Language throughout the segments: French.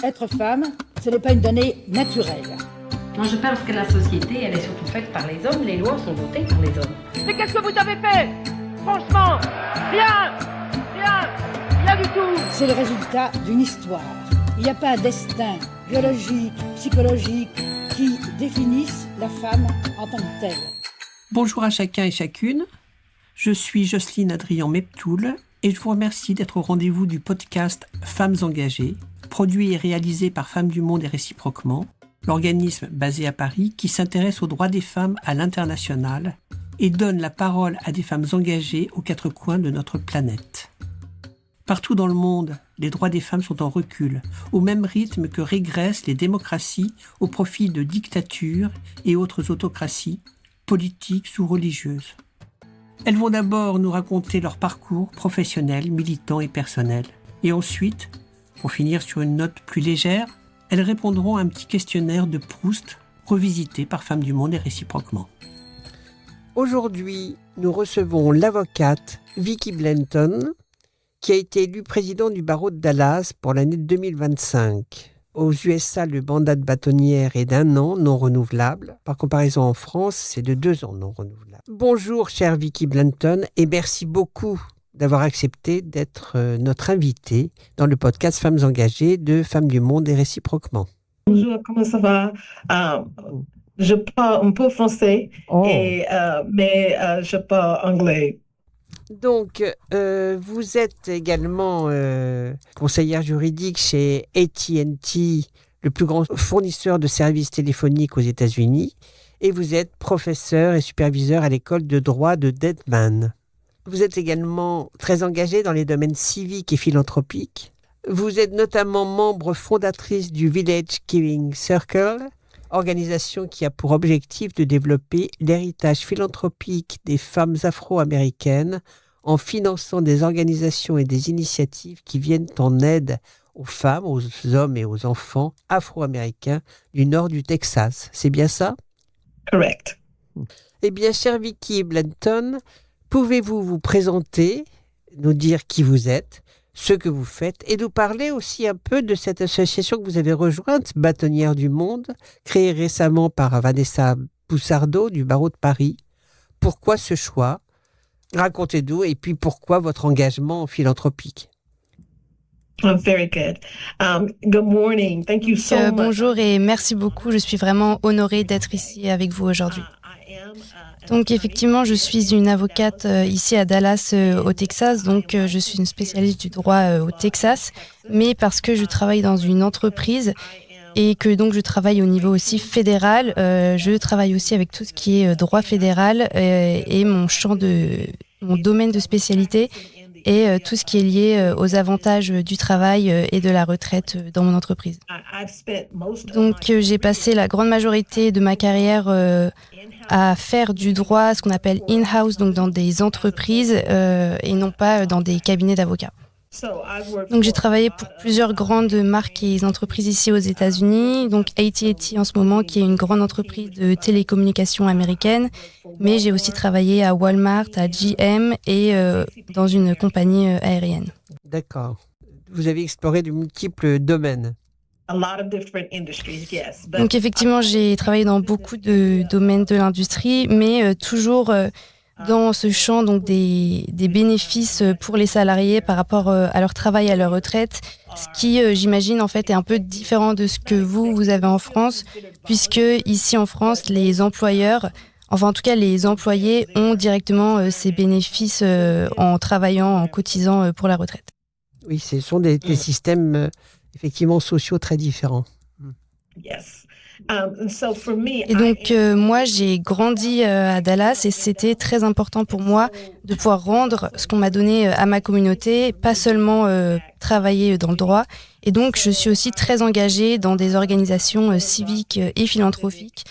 Être femme, ce n'est pas une donnée naturelle. Moi, je pense que la société, elle est surtout faite par les hommes. Les lois sont votées par les hommes. Mais qu'est-ce que vous avez fait? Franchement, rien du tout. C'est le résultat d'une histoire. Il n'y a pas un destin biologique, psychologique qui définisse la femme en tant que telle. Bonjour à chacun et chacune. Je suis Jocelyne Adrian-Meptoul et je vous remercie d'être au rendez-vous du podcast Femmes engagées, produit et réalisé par Femmes du Monde et réciproquement, l'organisme basé à Paris qui s'intéresse aux droits des femmes à l'international et donne la parole à des femmes engagées aux quatre coins de notre planète. Partout dans le monde, les droits des femmes sont en recul, au même rythme que régressent les démocraties au profit de dictatures et autres autocraties, politiques ou religieuses. Elles vont d'abord nous raconter leur parcours professionnel, militant et personnel. Et ensuite, pour finir sur une note plus légère, elles répondront à un petit questionnaire de Proust, revisité par Femmes du Monde et réciproquement. Aujourd'hui, nous recevons l'avocate Vicki Blenton, qui a été élue présidente du barreau de Dallas pour l'année 2025. Aux USA, le mandat de bâtonnière est d'1 an non renouvelable. Par comparaison en France, c'est de 2 ans non renouvelable. Bonjour, chère Vicki Blenton, et merci beaucoup d'avoir accepté d'être notre invitée dans le podcast Femmes engagées de Femmes du Monde et réciproquement. Bonjour, comment ça va? Je parle un peu français, mais je parle anglais. Donc, vous êtes également conseillère juridique chez AT&T, le plus grand fournisseur de services téléphoniques aux États-Unis, et vous êtes professeur et superviseur à l'école de droit de Dedman. Vous êtes également très engagée dans les domaines civiques et philanthropiques. Vous êtes notamment membre fondatrice du Village Giving Circle, organisation qui a pour objectif de développer l'héritage philanthropique des femmes afro-américaines en finançant des organisations et des initiatives qui viennent en aide aux femmes, aux hommes et aux enfants afro-américains du nord du Texas. C'est bien ça? Correct. Eh bien, chère Vicki Blenton, pouvez-vous vous présenter, nous dire qui vous êtes, ce que vous faites, et nous parler aussi un peu de cette association que vous avez rejointe, Bâtonnière du Monde, créée récemment par Vanessa Boussardeau du barreau de Paris. Pourquoi ce choix? Racontez-nous, et puis pourquoi votre engagement philanthropique? Very good. Good morning. Thank you so much. Bonjour et merci beaucoup. Je suis vraiment honorée d'être ici avec vous aujourd'hui. Donc effectivement, je suis une avocate ici à Dallas, au Texas. Donc je suis une spécialiste du droit au Texas, mais parce que je travaille dans une entreprise et que donc je travaille au niveau aussi fédéral, je travaille aussi avec tout ce qui est droit fédéral et mon domaine de spécialité et tout ce qui est lié aux avantages du travail et de la retraite dans mon entreprise. Donc j'ai passé la grande majorité de ma carrière à faire du droit, ce qu'on appelle in-house, donc dans des entreprises et non pas dans des cabinets d'avocats. Donc j'ai travaillé pour plusieurs grandes marques et entreprises ici aux États-Unis, donc AT&T en ce moment qui est une grande entreprise de télécommunications américaine, mais j'ai aussi travaillé à Walmart, à GM et dans une compagnie aérienne. D'accord. Vous avez exploré de multiples domaines. Donc effectivement, j'ai travaillé dans beaucoup de domaines de l'industrie, mais toujours dans ce champ donc des bénéfices pour les salariés par rapport à leur travail, à leur retraite, ce qui, j'imagine, en fait, est un peu différent de ce que vous avez en France, puisque ici en France, les employeurs, enfin en tout cas les employés, ont directement ces bénéfices en travaillant, en cotisant pour la retraite. Oui, ce sont des systèmes effectivement sociaux très différents. Yes. Et donc, moi, j'ai grandi à Dallas et c'était très important pour moi de pouvoir rendre ce qu'on m'a donné à ma communauté, pas seulement travailler dans le droit. Et donc, je suis aussi très engagée dans des organisations civiques et philanthropiques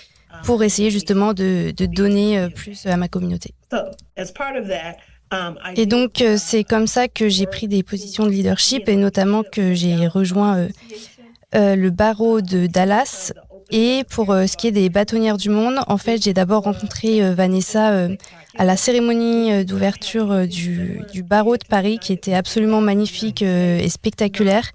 pour essayer justement de donner plus à ma communauté. Et donc, c'est comme ça que j'ai pris des positions de leadership et notamment que j'ai rejoint le barreau de Dallas. Et pour ce qui est des bâtonnières du monde, en fait, j'ai d'abord rencontré Vanessa à la cérémonie d'ouverture du barreau de Paris, qui était absolument magnifique et spectaculaire.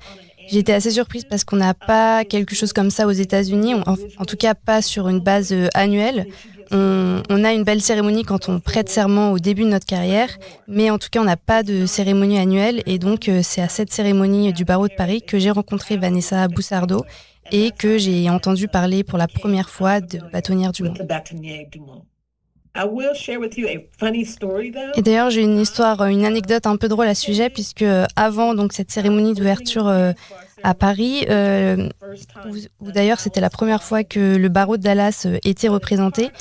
J'ai été assez surprise parce qu'on n'a pas quelque chose comme ça aux États-Unis, en tout cas pas sur une base annuelle. On a une belle cérémonie quand on prête serment au début de notre carrière, mais en tout cas on n'a pas de cérémonie annuelle et donc c'est à cette cérémonie du barreau de Paris que j'ai rencontré Vanessa Boussardeau et que j'ai entendu parler pour la première fois de bâtonnière du monde. Et d'ailleurs, j'ai une anecdote un peu drôle à ce sujet, puisque avant donc cette cérémonie d'ouverture à Paris, où d'ailleurs c'était la première fois que le barreau de Dallas était représenté,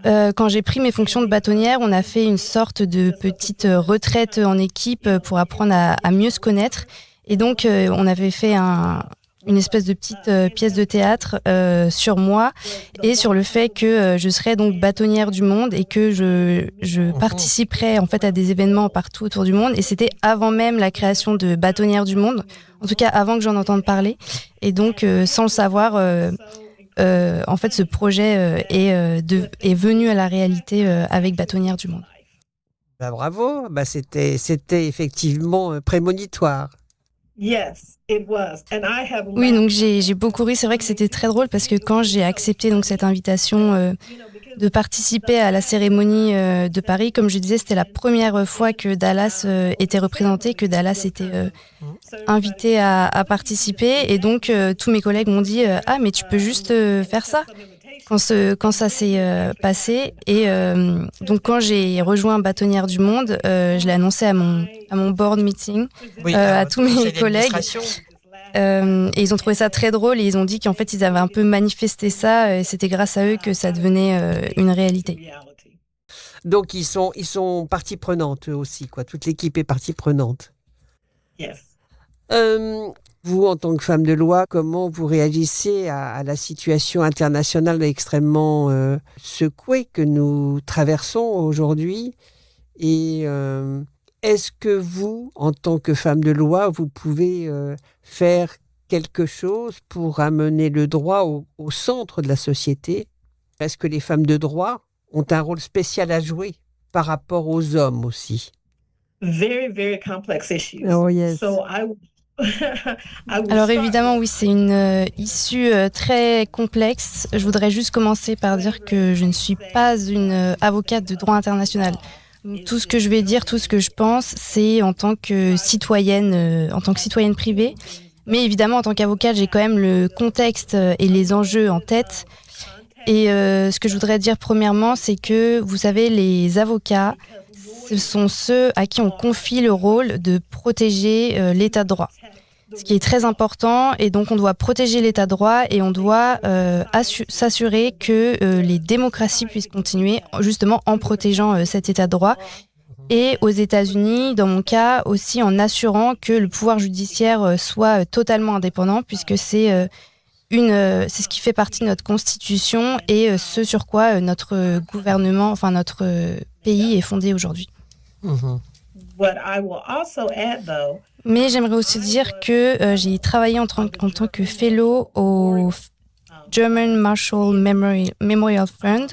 quand j'ai pris mes fonctions de bâtonnière, on a fait une sorte de petite retraite en équipe pour apprendre à mieux se connaître. Et donc, on avait fait une espèce de petite pièce de théâtre sur moi et sur le fait que je serais donc bâtonnière du monde et que je participerais en fait à des événements partout autour du monde. Et c'était avant même la création de bâtonnière du monde, en tout cas avant que j'en entende parler. Et donc, sans le savoir, en fait, ce projet est venu à la réalité avec bâtonnière du monde. Bah, bravo, c'était effectivement prémonitoire. Oui, donc j'ai beaucoup ri. C'est vrai que c'était très drôle parce que quand j'ai accepté donc cette invitation de participer à la cérémonie de Paris, comme je disais, c'était la première fois que Dallas était représenté, que Dallas était invité à participer. Et donc, tous mes collègues m'ont dit « Ah, mais tu peux juste faire ça !» quand ça s'est passé. Et donc, quand j'ai rejoint Bâtonnière du Monde, je l'ai annoncé à mon board meeting, à tous mes collègues. Et ils ont trouvé ça très drôle et ils ont dit qu'en fait, ils avaient un peu manifesté ça et c'était grâce à eux que ça devenait une réalité. Donc, ils sont partie prenante eux aussi, quoi. Toute l'équipe est partie prenante. Vous, en tant que femme de loi, comment vous réagissez à la situation internationale extrêmement secouée que nous traversons aujourd'hui? Et est-ce que vous, en tant que femme de loi, vous pouvez faire quelque chose pour amener le droit au centre de la société? Est-ce que les femmes de droit ont un rôle spécial à jouer par rapport aux hommes aussi? Very, very complex issues. Oh yes. Alors évidemment, oui, c'est une issue très complexe. Je voudrais juste commencer par dire que je ne suis pas une avocate de droit international. Tout ce que je vais dire, tout ce que je pense, c'est en tant que citoyenne privée. Mais évidemment, en tant qu'avocate, j'ai quand même le contexte et les enjeux en tête. Et ce que je voudrais dire premièrement, c'est que, vous savez, les avocats, ce sont ceux à qui on confie le rôle de protéger l'état de droit. Ce qui est très important, et donc on doit protéger l'état de droit et on doit s'assurer que les démocraties puissent continuer justement en protégeant cet état de droit. Et aux États-Unis, dans mon cas, aussi en assurant que le pouvoir judiciaire soit totalement indépendant, puisque c'est ce qui fait partie de notre constitution et ce sur quoi notre gouvernement, enfin notre pays est fondé aujourd'hui. Mais j'aimerais aussi dire que j'ai travaillé en tant que fellow au German Marshall Memorial Fund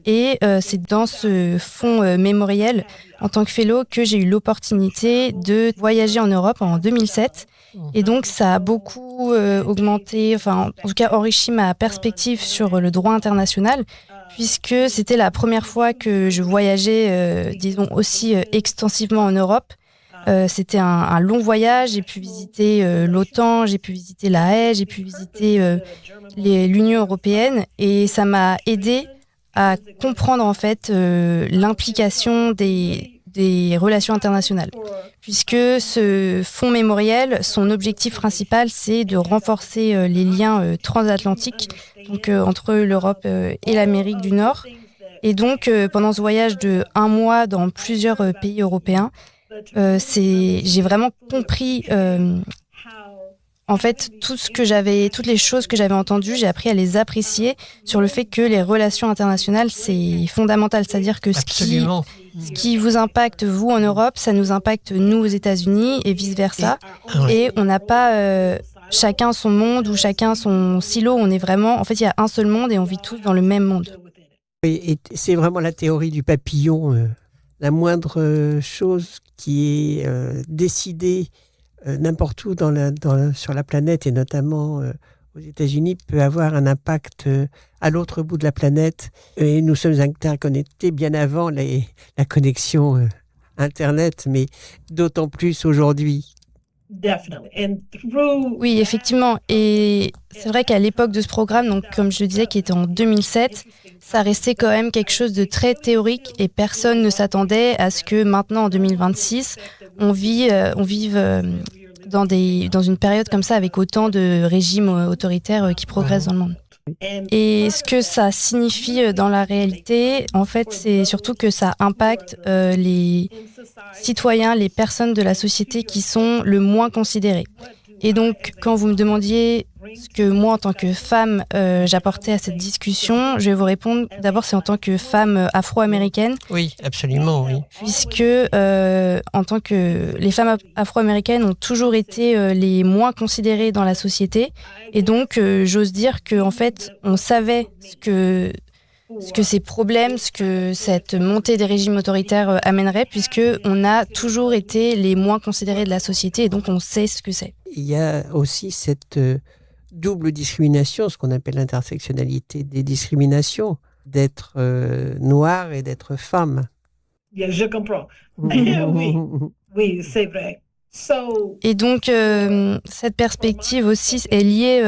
et c'est dans ce fonds mémoriel en tant que fellow que j'ai eu l'opportunité de voyager en Europe en 2007 et donc ça a beaucoup augmenté, enfin en tout cas enrichi ma perspective sur le droit international puisque c'était la première fois que je voyageais, disons aussi extensivement en Europe. C'était un long voyage, j'ai pu visiter l'OTAN, j'ai pu visiter la Haye, j'ai pu visiter l'Union européenne et ça m'a aidé à comprendre en fait l'implication des relations internationales. Puisque ce fonds mémoriel, son objectif principal, c'est de renforcer les liens transatlantiques, donc entre l'Europe et l'Amérique du Nord. Et donc, pendant ce voyage de 1 mois dans plusieurs pays européens, j'ai vraiment compris en fait toutes les choses que j'avais entendues, j'ai appris à les apprécier sur le fait que les relations internationales c'est fondamental, c'est-à-dire que ce qui vous impacte vous en Europe, ça nous impacte nous aux États-Unis et vice versa. Et on n'a pas chacun son monde ou chacun son silo, on est vraiment, en fait il y a un seul monde et on vit tous dans le même monde. Et c'est vraiment la théorie du papillon. La moindre chose qui est décidée n'importe où sur la planète, et notamment aux États-Unis, peut avoir un impact à l'autre bout de la planète. Et nous sommes interconnectés bien avant la connexion Internet, mais d'autant plus aujourd'hui. Oui, effectivement. Et c'est vrai qu'à l'époque de ce programme, donc comme je le disais, qui était en 2007, ça restait quand même quelque chose de très théorique et personne ne s'attendait à ce que maintenant, en 2026, on vive dans une période comme ça avec autant de régimes autoritaires qui progressent dans le monde. Et ce que ça signifie dans la réalité, en fait, c'est surtout que ça impacte les citoyens, les personnes de la société qui sont le moins considérées. Et donc, quand vous me demandiez ce que moi, en tant que femme, j'apportais à cette discussion, je vais vous répondre, d'abord, c'est en tant que femme afro-américaine. Oui, absolument, oui. Puisque, en tant que les femmes afro-américaines ont toujours été les moins considérées dans la société. Et donc, j'ose dire qu'en fait, on savait ce que ces problèmes, ce que cette montée des régimes autoritaires amènerait, puisqu'on a toujours été les moins considérés de la société, et donc on sait ce que c'est. Il y a aussi cette double discrimination, ce qu'on appelle l'intersectionnalité des discriminations, d'être noire et d'être femme. Je comprends. Oui, c'est vrai. Et donc, cette perspective aussi est liée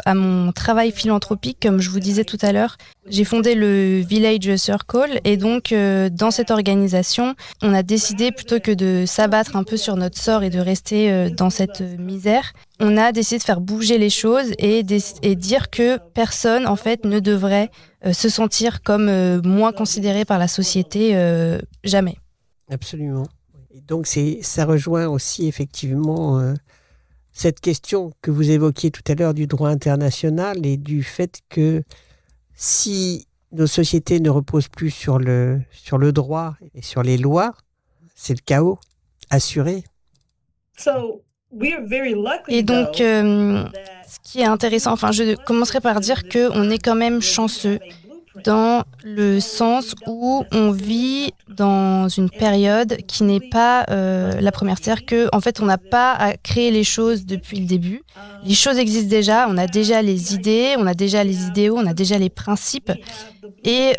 à mon travail philanthropique, comme je vous disais tout à l'heure. J'ai fondé le Village Circle et donc, dans cette organisation, on a décidé, plutôt que de s'abattre un peu sur notre sort et de rester dans cette misère, on a décidé de faire bouger les choses et dire que personne, en fait, ne devrait se sentir comme moins considéré par la société, jamais. Absolument. Donc, ça rejoint aussi effectivement cette question que vous évoquiez tout à l'heure du droit international et du fait que si nos sociétés ne reposent plus sur le droit et sur les lois, c'est le chaos assuré. Et donc, ce qui est intéressant, enfin, je commencerai par dire qu'on est quand même chanceux dans le sens où on vit dans une période qui n'est pas la première. C'est-à-dire qu'en fait, on n'a pas à créer les choses depuis le début. Les choses existent déjà, on a déjà les idées, on a déjà les idéaux, on a déjà les principes. Et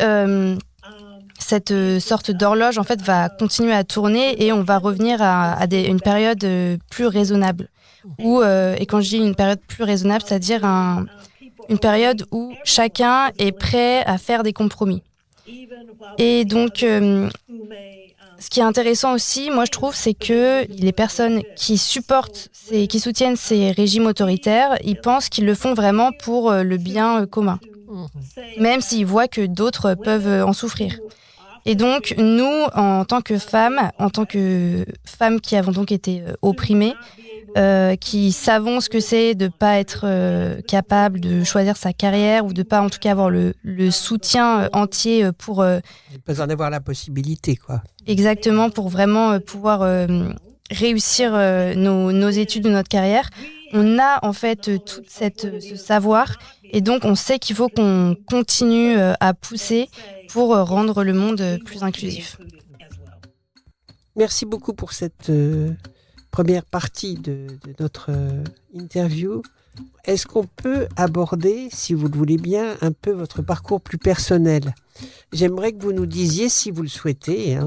cette sorte d'horloge, en fait, va continuer à tourner et on va revenir à une période plus raisonnable. Et quand je dis une période plus raisonnable, c'est-à-dire une période où chacun est prêt à faire des compromis. Et donc, ce qui est intéressant aussi, moi je trouve, c'est que les personnes qui soutiennent ces régimes autoritaires, ils pensent qu'ils le font vraiment pour le bien commun, même s'ils voient que d'autres peuvent en souffrir. Et donc, nous, en tant que femmes qui avons donc été opprimées, qui savons ce que c'est de ne pas être capable de choisir sa carrière ou de ne pas en tout cas avoir le soutien entier pour... ne pas en avoir la possibilité, quoi. Exactement, pour vraiment pouvoir réussir nos études ou notre carrière. On a en fait tout ce savoir et donc on sait qu'il faut qu'on continue à pousser pour rendre le monde plus inclusif. Merci beaucoup pour cette première partie de notre interview. Est-ce qu'on peut aborder, si vous le voulez bien, un peu votre parcours plus personnel ? J'aimerais que vous nous disiez, si vous le souhaitez,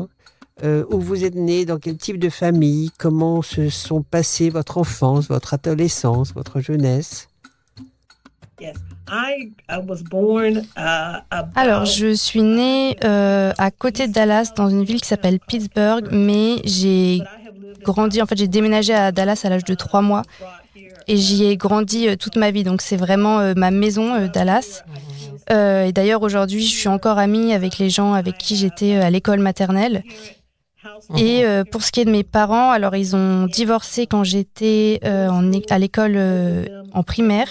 où vous êtes né, dans quel type de famille, comment se sont passées votre enfance, votre adolescence, votre jeunesse. Alors, je suis née à côté de Dallas, dans une ville qui s'appelle Pittsburgh, mais j'ai déménagé à Dallas à l'âge de 3 mois et j'y ai grandi toute ma vie. Donc, c'est vraiment ma maison, Dallas. Et d'ailleurs, aujourd'hui, je suis encore amie avec les gens avec qui j'étais à l'école maternelle. Et pour ce qui est de mes parents, alors ils ont divorcé quand j'étais à l'école en primaire,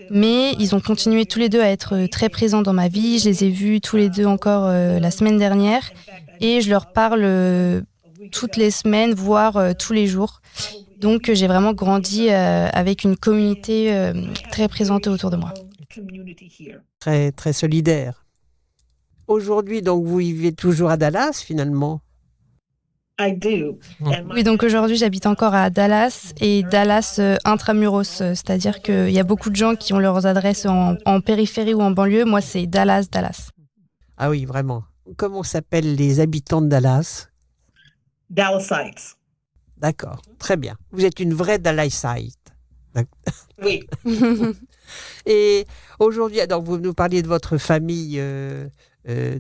mais ils ont continué tous les deux à être très présents dans ma vie. Je les ai vus tous les deux encore la semaine dernière et je leur parle toutes les semaines, voire tous les jours. Donc j'ai vraiment grandi avec une communauté très présente autour de moi. Très, très solidaire. Aujourd'hui, donc, vous vivez toujours à Dallas, finalement ? I do. Oui, donc aujourd'hui, j'habite encore à Dallas et Dallas intramuros, c'est-à-dire qu'il y a beaucoup de gens qui ont leurs adresses en périphérie ou en banlieue. Moi, c'est Dallas. Ah oui, vraiment. Comment s'appellent les habitants de Dallas? Dallasites. D'accord, très bien. Vous êtes une vraie Dallasite. Oui. Et aujourd'hui, donc vous nous parliez de votre famille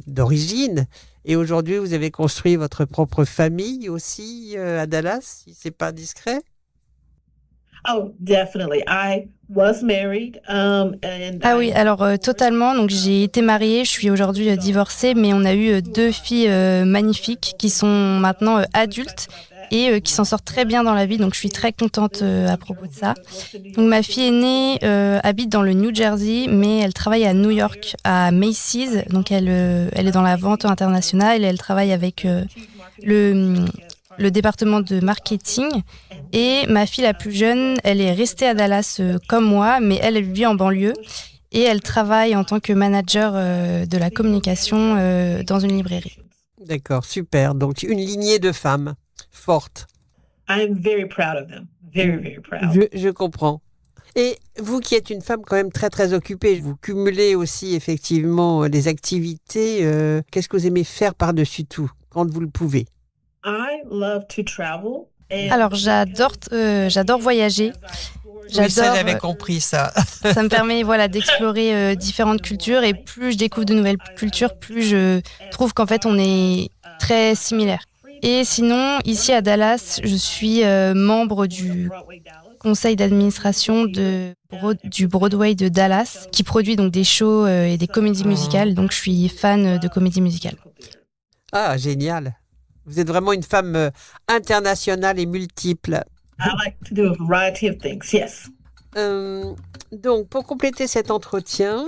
d'origine. Et aujourd'hui, vous avez construit votre propre famille aussi à Dallas, si c'est pas discret? Oh, definitely. I was married, and Ah oui, alors totalement. Donc j'ai été mariée, je suis aujourd'hui divorcée, mais on a eu 2 filles magnifiques qui sont maintenant adultes et qui s'en sortent très bien dans la vie. Donc je suis très contente à propos de ça. Donc ma fille aînée habite dans le New Jersey, mais elle travaille à New York, à Macy's. Donc elle est dans la vente internationale et elle travaille avec le département de marketing. Et ma fille la plus jeune, elle est restée à Dallas comme moi, mais elle vit en banlieue et elle travaille en tant que manager de la communication dans une librairie. D'accord, super. Donc une lignée de femmes fortes. I'm very proud of them. Very, very proud. Je comprends. Et vous qui êtes une femme quand même très très occupée, vous cumulez aussi effectivement les activités. Qu'est-ce que vous aimez faire par-dessus tout quand vous le pouvez? I love to travel. Alors j'adore voyager. Oui, ça j'avais compris ça. Ça me permet d'explorer différentes cultures et plus je découvre de nouvelles cultures, plus je trouve qu'en fait on est très similaires. Et sinon, ici à Dallas, je suis membre du conseil d'administration du Broadway de Dallas, qui produit donc des shows et des comédies musicales. Donc je suis fan de comédies musicales. Ah, génial. Vous êtes vraiment une femme internationale et multiple. I like to do a variety of things, yes. Donc, pour compléter cet entretien,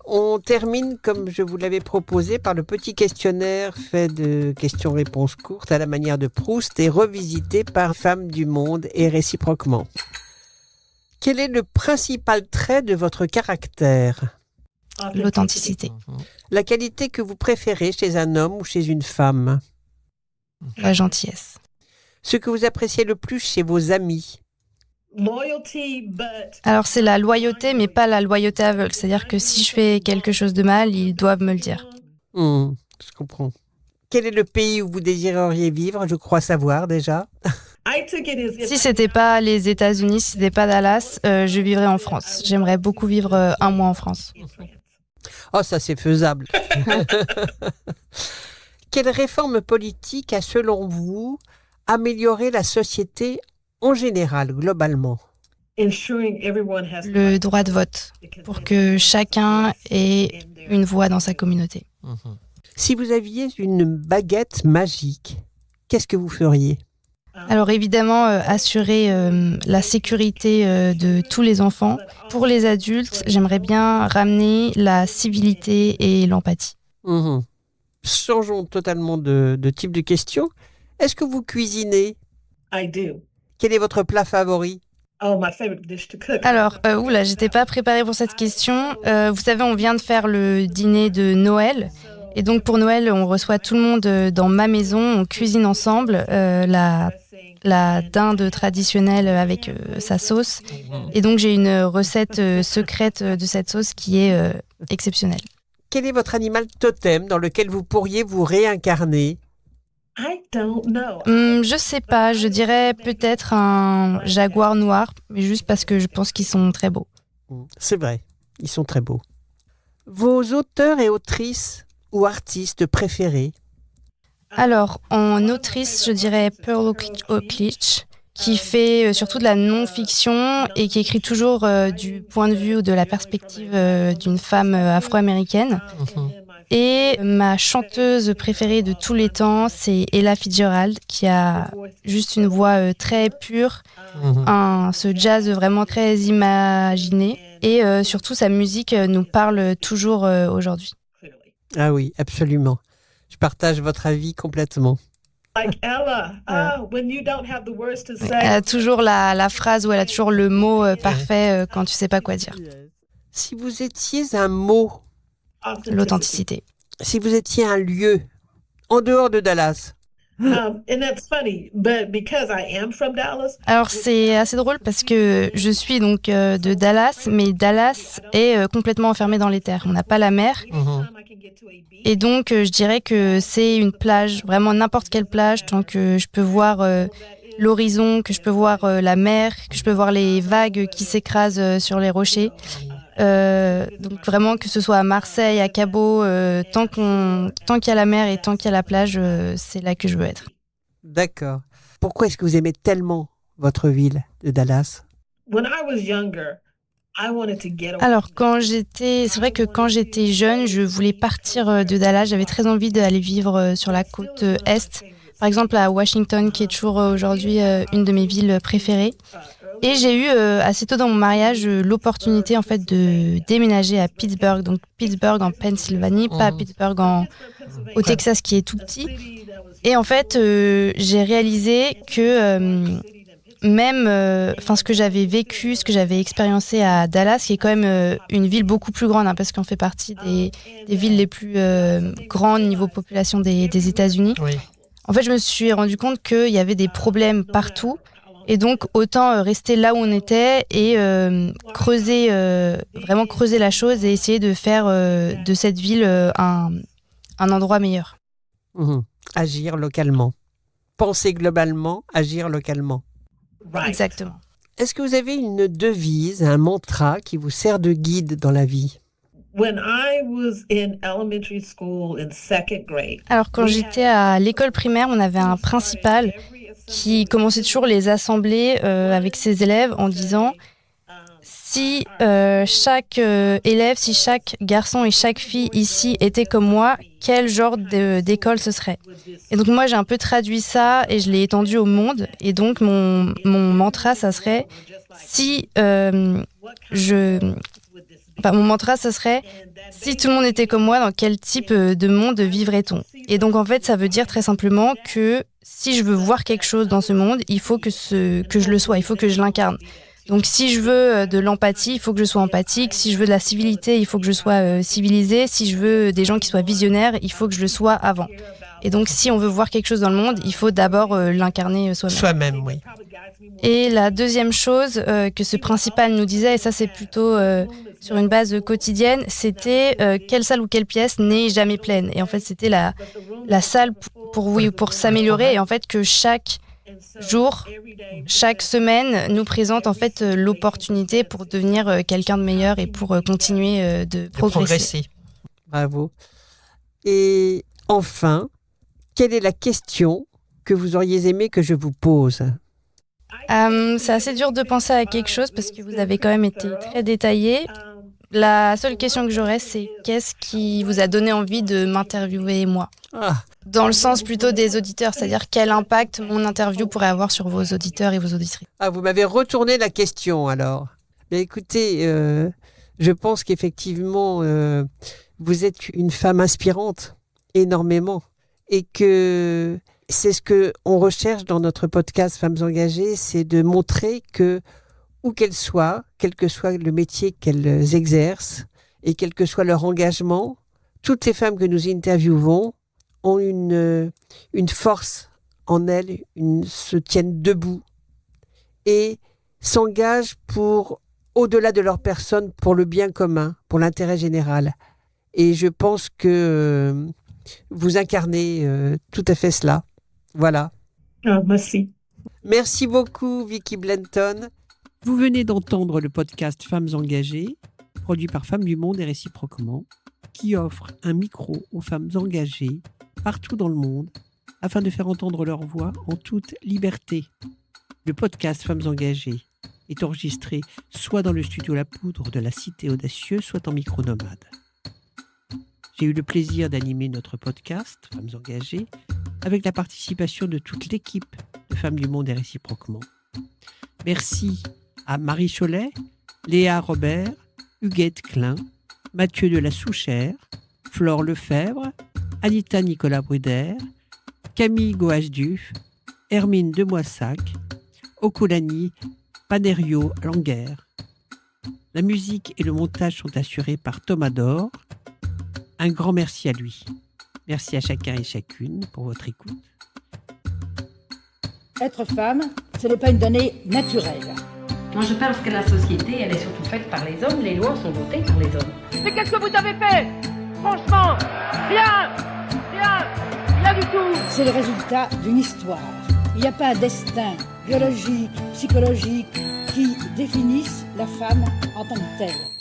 on termine, comme je vous l'avais proposé, par le petit questionnaire fait de questions-réponses courtes à la manière de Proust et revisité par Femmes du Monde et réciproquement. Quel est le principal trait de votre caractère? L'authenticité. La qualité que vous préférez chez un homme ou chez une femme? La gentillesse. Ce que vous appréciez le plus chez vos amis? Loyalty, but... Alors c'est la loyauté, mais pas la loyauté aveugle. C'est-à-dire que si je fais quelque chose de mal, ils doivent me le dire. Je comprends. Quel est le pays où vous désireriez vivre? Je crois savoir déjà. Si c'était pas les États-Unis, si c'était pas Dallas, je vivrais en France. J'aimerais beaucoup vivre un mois en France. Oh, ça c'est faisable. Quelle réforme politique a, selon vous, amélioré la société en général, globalement? Le droit de vote, pour que chacun ait une voix dans sa communauté. Si vous aviez une baguette magique, qu'est-ce que vous feriez? Alors évidemment, assurer la sécurité de tous les enfants. Pour les adultes, j'aimerais bien ramener la civilité et l'empathie. Changeons totalement de type de question. Est-ce que vous cuisinez? I do. Quel est votre plat favori? Oh, my favorite dish to cook. Alors, j'étais pas préparée pour cette question. Vous savez, on vient de faire le dîner de Noël. Et donc, pour Noël, on reçoit tout le monde dans ma maison. On cuisine ensemble la dinde traditionnelle avec sa sauce. Et donc, j'ai une recette secrète de cette sauce qui est exceptionnelle. Quel est votre animal totem dans lequel vous pourriez vous réincarner? I don't know. Je sais pas, je dirais peut-être un jaguar noir, mais juste parce que je pense qu'ils sont très beaux. C'est vrai, ils sont très beaux. Vos auteurs et autrices ou artistes préférés? Alors, en autrice, je dirais Pearl Oaklich, qui fait surtout de la non-fiction et qui écrit toujours du point de vue ou de la perspective d'une femme afro-américaine. Et ma chanteuse préférée de tous les temps, c'est Ella Fitzgerald, qui a juste une voix très pure, ce jazz vraiment très imaginé. Et surtout, sa musique nous parle toujours aujourd'hui. Ah oui, absolument. Je partage votre avis complètement. Like Ella, when you don't have the words to say. Elle a toujours la phrase où elle a toujours le mot parfait quand tu sais pas quoi dire. Si vous étiez un mot, L'authenticité. si vous étiez un lieu, en dehors de Dallas, And that's funny, but because I am from Dallas. Alors c'est assez drôle parce que je suis donc de Dallas, mais Dallas est complètement enfermé dans les terres. On n'a pas la mer. Et donc je dirais que c'est une plage, vraiment n'importe quelle plage, tant que je peux voir l'horizon, que je peux voir la mer, que je peux voir les vagues qui s'écrasent sur les rochers. Donc vraiment que ce soit à Marseille, à Cabo, tant qu'il y a la mer et tant qu'il y a la plage, c'est là que je veux être. D'accord. Pourquoi est-ce que vous aimez tellement votre ville de Dallas? Alors c'est vrai que quand j'étais jeune, je voulais partir de Dallas. J'avais très envie d'aller vivre sur la côte est, par exemple à Washington, qui est toujours aujourd'hui une de mes villes préférées. Et j'ai eu assez tôt dans mon mariage l'opportunité en fait de déménager à Pittsburgh, donc Pittsburgh en Pennsylvanie, pas Pittsburgh au Texas qui est tout petit. Et en fait, j'ai réalisé que même ce que j'avais vécu, ce que j'avais expériencé à Dallas, qui est quand même une ville beaucoup plus grande, parce qu'on fait partie des villes les plus grandes niveau population des États-Unis. Oui. En fait, je me suis rendu compte qu'il y avait des problèmes partout. Et donc, autant rester là où on était et vraiment creuser la chose et essayer de faire de cette ville un endroit meilleur. Agir localement. Penser globalement, agir localement. Exactement. Est-ce que vous avez une devise, un mantra qui vous sert de guide dans la vie? Alors, quand j'étais à l'école primaire, on avait un principal qui commençait toujours les assemblées avec ses élèves en disant si chaque élève, si chaque garçon et chaque fille ici était comme moi, quel genre d'école ce serait? Et donc moi j'ai un peu traduit ça et je l'ai étendu au monde. Et donc mon mantra ça serait mon mantra ça serait si tout le monde était comme moi, dans quel type de monde vivrait-on? Et donc en fait ça veut dire très simplement que si je veux voir quelque chose dans ce monde, il faut que je le sois, il faut que je l'incarne. Donc si je veux de l'empathie, il faut que je sois empathique. Si je veux de la civilité, il faut que je sois civilisée. Si je veux des gens qui soient visionnaires, il faut que je le sois avant. Et donc si on veut voir quelque chose dans le monde, il faut d'abord l'incarner soi-même. Soi-même, oui. Et la deuxième chose que ce principal nous disait, et ça c'est plutôt sur une base quotidienne, c'était quelle salle ou quelle pièce n'est jamais pleine. Et en fait c'était la salle pour s'améliorer, et en fait que chaque jour, chaque semaine nous présente en fait l'opportunité pour devenir quelqu'un de meilleur et pour continuer de progresser. Bravo. Et enfin, quelle est la question que vous auriez aimé que je vous pose? C'est assez dur de penser à quelque chose parce que vous avez quand même été très détaillé. La seule question que j'aurais, c'est qu'est-ce qui vous a donné envie de m'interviewer moi? Dans le sens plutôt des auditeurs, c'est-à-dire quel impact mon interview pourrait avoir sur vos auditeurs et vos auditrices. Vous m'avez retourné la question alors. Mais écoutez, je pense qu'effectivement, vous êtes une femme inspirante énormément et que c'est ce qu'on recherche dans notre podcast Femmes engagées, c'est de montrer que où qu'elles soient, quel que soit le métier qu'elles exercent et quel que soit leur engagement, toutes les femmes que nous interviewons ont une force en elles, se tiennent debout et s'engagent au-delà de leur personne, pour le bien commun, pour l'intérêt général. Et je pense que vous incarnez tout à fait cela. Voilà. Merci. Merci beaucoup, Vicky Blenton. Vous venez d'entendre le podcast Femmes engagées, produit par Femmes du Monde et réciproquement, qui offre un micro aux femmes engagées partout dans le monde afin de faire entendre leur voix en toute liberté. Le podcast Femmes engagées est enregistré soit dans le studio La Poudre de la Cité Audacieuse, soit en micro-nomade. J'ai eu le plaisir d'animer notre podcast Femmes engagées avec la participation de toute l'équipe de Femmes du Monde et réciproquement. Merci à Marie Cholet, Léa Robert, Huguette Klein, Mathieu de la Souchère, Flore Lefebvre, Anita Nicolas Bruder, Camille Goasduf, Hermine Demoissac, Okulani Panerio Langer. La musique et le montage sont assurés par Thomas Dor. Un grand merci à lui. Merci à chacun et chacune pour votre écoute. Être femme, ce n'est pas une donnée naturelle. Moi, je pense que la société, elle est surtout faite par les hommes. Les lois sont votées par les hommes. Mais qu'est-ce que vous avez fait? Franchement, rien, rien, rien du tout. C'est le résultat d'une histoire. Il n'y a pas un destin biologique, psychologique qui définisse la femme en tant que telle.